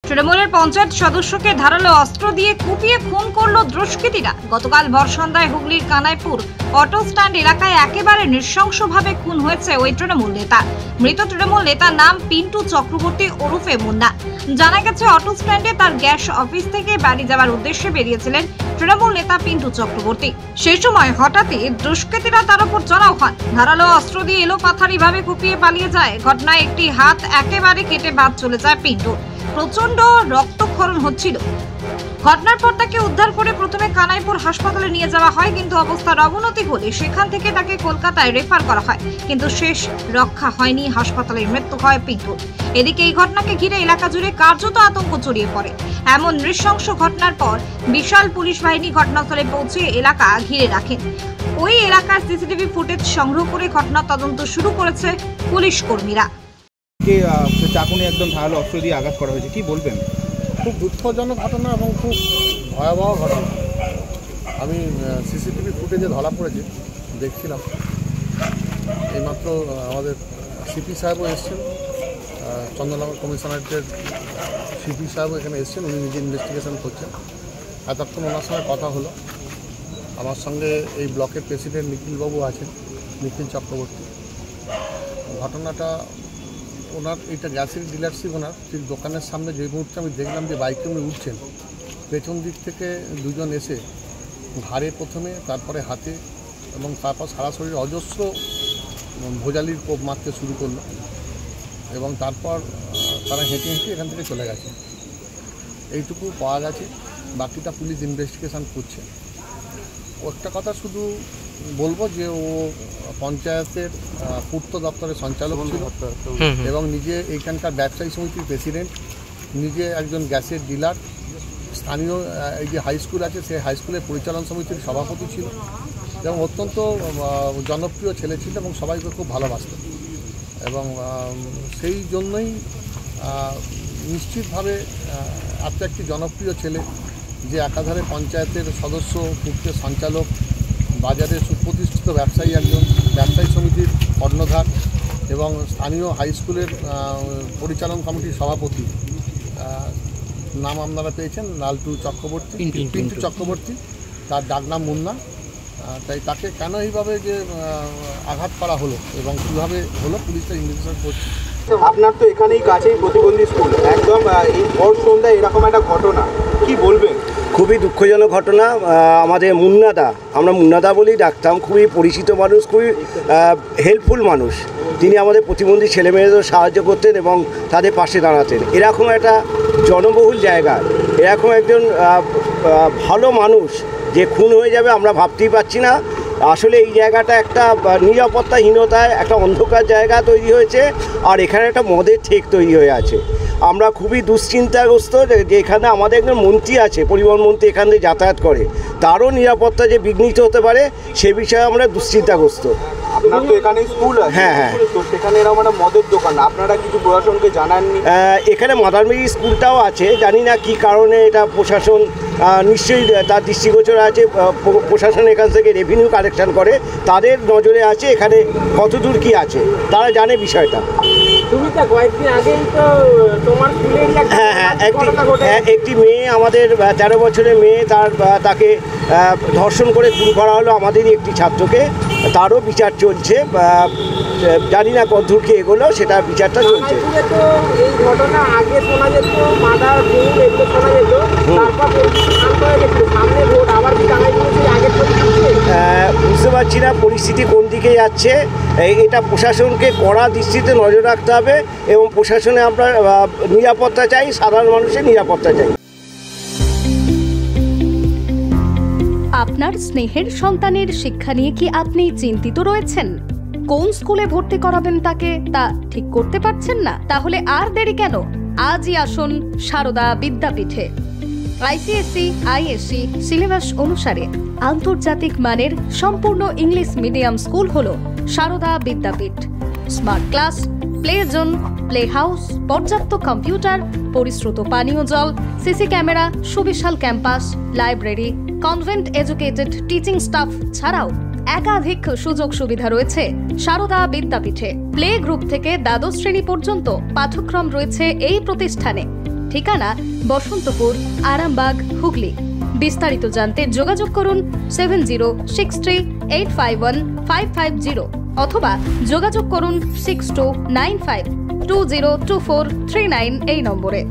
তৃণমূলের পঞ্চায়েত সদস্যকে ধারালো অস্ত্র দিয়ে কুপিয়ে খুন করল দুষ্কৃতীরা। গতকাল ভরসন্ধ্যায় হুগলির কানাইপুর অটো স্ট্যান্ড এলাকায় একেবারে নৃশংসভাবে খুন হয়েছে ওই তৃণমূল নেতা। মৃত তৃণমূল নেতার নাম পিন্টু চক্রবর্তী ওরফে মুন্না। জানা গেছে, অটো স্ট্যান্ডে তার গ্যাস অফিস থেকে বাড়ি যাওয়ার উদ্দেশ্যে বেরিয়েছিলেন তৃণমূল নেতা পিন্টু চক্রবর্তী। সেই সময় হঠাৎই দুষ্কৃতীরা তার উপর চড়াও হন। ধারালো অস্ত্র দিয়ে এলোপাথারিভাবে কুপিয়ে পালিয়ে যায়। ঘটনায় একটি হাত একেবারে কেটে বাদ চলে যায় পিন্টু। প্রচন্ড রক্তক্ষরণ হচ্ছিল। ঘটনার পর তাকে উদ্ধার করে প্রথমে কানাইপুর হাসপাতালে নিয়ে যাওয়া হয়, কিন্তু অবস্থার অবনতি হলে সেখান থেকে তাকে কলকাতায় রেফার করা হয়, কিন্তু শেষ রক্ষা হয়নি। হাসপাতালে মৃত্যু হয় পিন্টুর। এদিকে এই ঘটনাকে ঘিরে এলাকা জুড়ে কার্যত আতঙ্ক ছড়িয়ে পড়ে। এমন নৃশংস ঘটনার পর বিশাল পুলিশ বাহিনী ঘটনাস্থলে পৌঁছে এলাকা ঘিরে রাখেন। ওই এলাকার সিসিটিভি ফুটেজ সংগ্রহ করে ঘটনা তদন্ত শুরু করেছে পুলিশ কর্মীরা। চাকুনি একদম ধারালো অস্ত্র দিয়ে আঘাত করা হয়েছে, কি বলবেন? খুব দুঃখজনক ঘটনা এবং খুব ভয়াবহ ঘটনা। আমি সিসিটিভি ফুটেজে ধরা পড়েছে, দেখছিলাম। এইমাত্র আমাদের সিপি সাহেবও এসছেন, চন্দননগর কমিশনারেটের সিপি সাহেবও এখানে এসছেন। উনি নিজে ইনভেস্টিগেশন করছেন। এতক্ষণ ওনার সঙ্গে কথা হলো। আমার সঙ্গে এই ব্লকের প্রেসিডেন্ট নিখিলবাবু আছেন, নিখিল চক্রবর্তী। ঘটনাটা ওনার এইটা গ্যাসের ডিলারশিপ, ওনার ঠিক দোকানের সামনে যে মুহূর্তে আমি দেখলাম যে বাইকে উনি উঠছেন, পেছন দিক থেকে দুজন এসে ঘাড়ে প্রথমে, তারপরে হাতে এবং তারপর সারা শরীরে অজস্র ভোজালির কোপ মারতে শুরু করলো এবং তারপর তারা হেঁটে হেঁটে এখান থেকে চলে গেছে। এইটুকু পাওয়া গেছে, বাকিটা পুলিশ ইনভেস্টিগেশন করছে। একটা কথা শুধু বলবো যে ও পঞ্চায়েতের পূর্ত দপ্তরের সঞ্চালক ছিল এবং নিজে এইখানকার ব্যবসায়ী সমিতির প্রেসিডেন্ট, নিজে একজন গ্যাসের ডিলার, স্থানীয় এই যে হাই স্কুল আছে সেই হাই স্কুলের পরিচালন সমিতির সভাপতি ছিল এবং অত্যন্ত জনপ্রিয় ছেলে ছিল এবং সবাইকে খুব ভালোবাসত এবং সেই জন্যই নিশ্চিতভাবে এত একটি জনপ্রিয় ছেলে যে একাধারে পঞ্চায়েতের সদস্য, পূর্তের সঞ্চালক, বাজারে সুপ্রতিষ্ঠিত ব্যবসায়ী, একজন ব্যবসায়ী সমিতির কর্ণধার এবং স্থানীয় হাই স্কুলের পরিচালন কমিটির সভাপতি। নাম আপনারা পেয়েছেন লালটু চক্রবর্তী, পিন্টু চক্রবর্তী, তার ডাকনাম মুন্না। তাই তাকে কেন এইভাবে যে আঘাত করা হলো এবং কীভাবে হলো পুলিশটা ইনভেস্টিগেশন করছে। আপনার তো এখানেই কাছেই প্রতিবন্ধী স্কুল, একদম এই ভোর সন্ধ্যায় এরকম একটা ঘটনা, কি বলবেন? খুবই দুঃখজনক ঘটনা। আমাদের মুন্নাদা, আমরা মুন্নাদা বলেই ডাকতাম, খুবই পরিচিত মানুষ, খুবই হেল্পফুল মানুষ। তিনি আমাদের প্রতিবন্ধী ছেলেমেয়েদের সাহায্য করতেন এবং তাদের পাশে দাঁড়াতেন। এরকম একটা জনবহুল জায়গায় এরকম একজন ভালো মানুষ যে খুন হয়ে যাবে আমরা ভাবতেই পারছি না। আসলে এই জায়গাটা একটা নিরাপত্তাহীনতায় একটা অন্ধকার জায়গা তৈরি হয়েছে, আর এখানে একটা মদের ঠেক তৈরি হয়ে আছে। আমরা খুবই দুশ্চিন্তাগ্রস্ত যে এখানে আমাদের একজন মন্ত্রী আছে, পরিবহন মন্ত্রী এখান থেকে যাতায়াত করে, তারও নিরাপত্তা যে বিঘ্নিত হতে পারে সে বিষয়ে আমরা দুশ্চিন্তাগ্রস্ত। আপনার তো এখানে স্কুল আছে, হ্যাঁ, তো সেখানে এরকম একটা মদের দোকান, আপনারা কিছু প্রশাসনকে জানাননি? এখানে মাদারমেরি স্কুলটাও আছে, জানি না কি কারণে এটা প্রশাসন নিশ্চয়ই তার দৃষ্টিগোচর আছে। প্রশাসন এখান থেকে রেভিনিউ কালেকশন করে, তাদের নজরে আছে এখানে কতদূর কি আছে, তারা জানে বিষয়টা। তুমি তো কয়েকদিন আগেই তো তোমার একটি মেয়ে, আমাদের 13 বছরের মেয়ে, তাকে ধর্ষণ করে খুন করা হলো আমাদেরই একটি ছাত্রকে, তারও বিচার চলছে। জানি না কতদূর কি এগোলো, সেটা বিচারটা চলছে। তো এই ঘটনা আগে শোনা যেত, মাদার এগুলো শোনা যেত, তারপর শান্ত হয়ে গেছে, সামনে ভোট আবার কি জানাই দিয়েছে আগের বুঝতে পারছি না পরিস্থিতি কোন দিকে যাচ্ছে। এটা প্রশাসনকে কড়া দৃষ্টিতে নজর রাখতে হবে এবং প্রশাসনে আমরা নিরাপত্তা চাই, সাধারণ মানুষের নিরাপত্তা চাই। আপনার স্নেহের সন্তানের শিক্ষা নিয়ে কি আপনি চিন্তিত রয়েছেন? কোন স্কুলে ভর্তি করাবেন তাকে তা ঠিক করতে পারছেন না? তাহলে আর দেরি কেন? আজই আসুন সারদা বিদ্যাপীঠে। আইসিএসসি, আইএসসি সিলেবাস অনুসারে আন্তর্জাতিক মানের সম্পূর্ণ ইংলিশ মিডিয়াম স্কুল হলো Sarada Vidyapith. Smart class, play zone, play house, পর্যাপ্ত কম্পিউটার, পরিশ্রুত পানীয় জল, সিসি ক্যামেরা, সুবিশাল campus, library, convent educated teaching staff ছাড়াও একাধিক সুযোগ সুবিধা রয়েছে সারদা বিদ্যাপীঠে। প্লে গ্রুপ থেকে দ্বাদশ শ্রেণী পর্যন্ত পাঠ্যক্রম রয়েছে এই প্রতিষ্ঠানে। ঠিকানা বসন্তপুর, আরামবাগ, হুগলি। বিস্তারিত জানতে যোগাযোগ করুন 7063851550 অথবা যোগাযোগ করুন 6295202439 এই নম্বরে।